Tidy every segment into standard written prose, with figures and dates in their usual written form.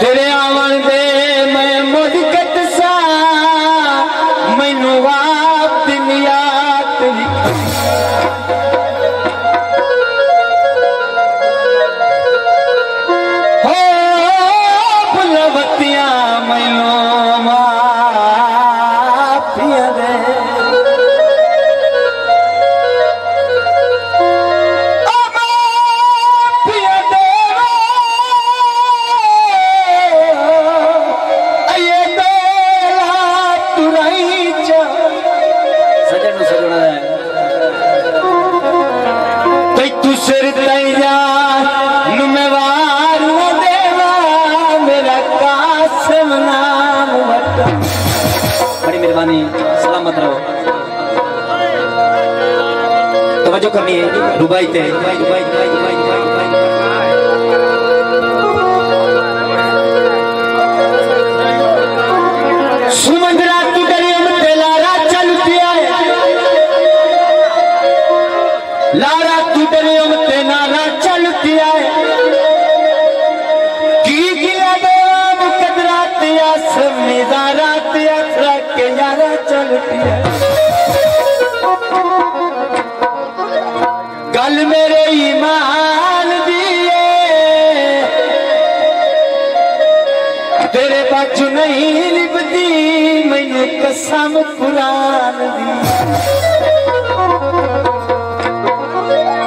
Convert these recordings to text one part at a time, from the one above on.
तेरे आवन दे मैं मुझकत सा मैनू आप दिन याद हो बुलवतियां मैनू माफिया दे सलामत रहो। तवज्जो करनी है दुबई ते सुमंदरा तू डरियम ते लारा चल पिया लारा तू डरियम ते नारा चल पिया की गिला दे मुकदरा ते आसमीदारा ते अखरा के यारा चल पिया गल मेरे ईमान दिए तेरे बाजू नहीं लिपदी मैनू कसम कुरान दी।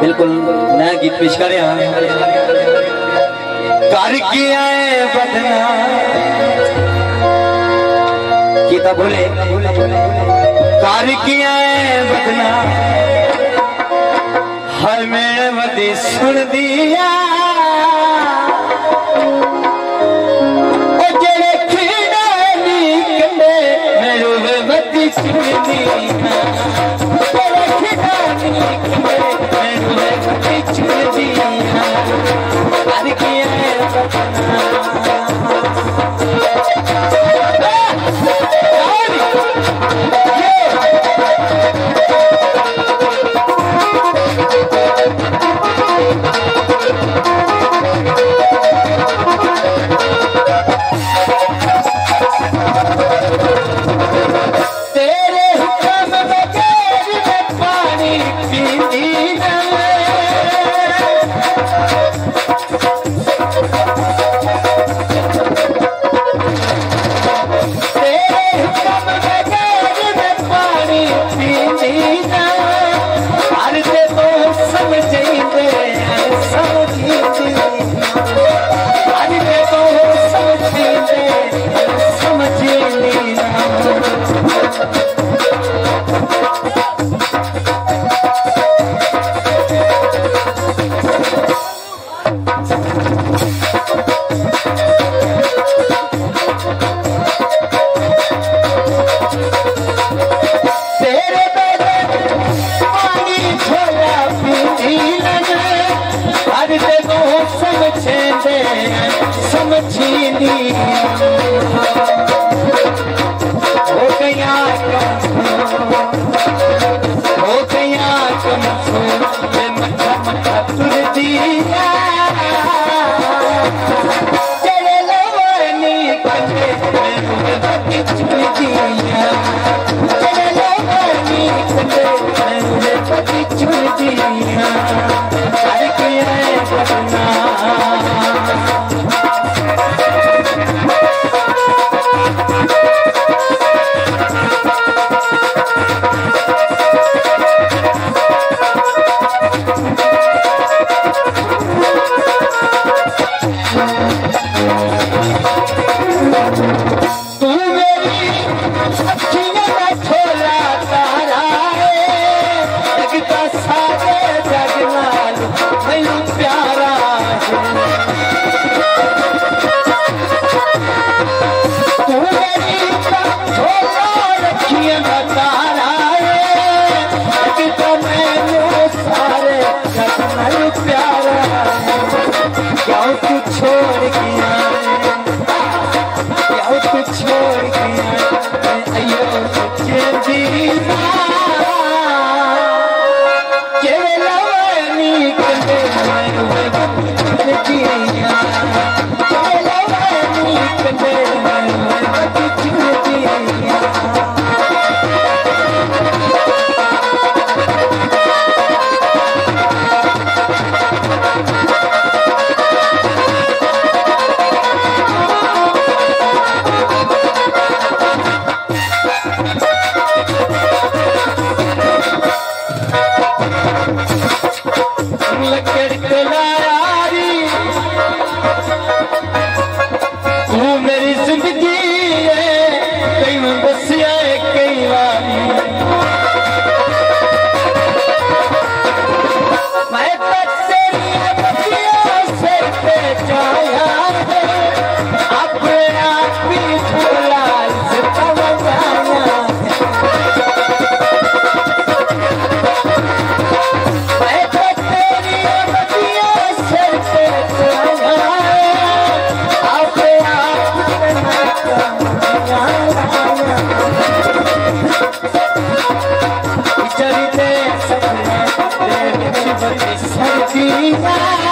बिल्कुल नया गीत पेश कर रहे हैं कर के आए बदना गीता बोले कर के आए बदना हर मेरे वदी सुन दिया जेड़े खीड़ा निकले मेरे वदी सुन दिया जेड़े खीड़ा निकले मेरे वदी सुन दिया कर के आए बदना अपने आप ही झूला इसका बजाया मैं तो तेरी बतिया सर पे अपने आप चरिते सपने सर्दी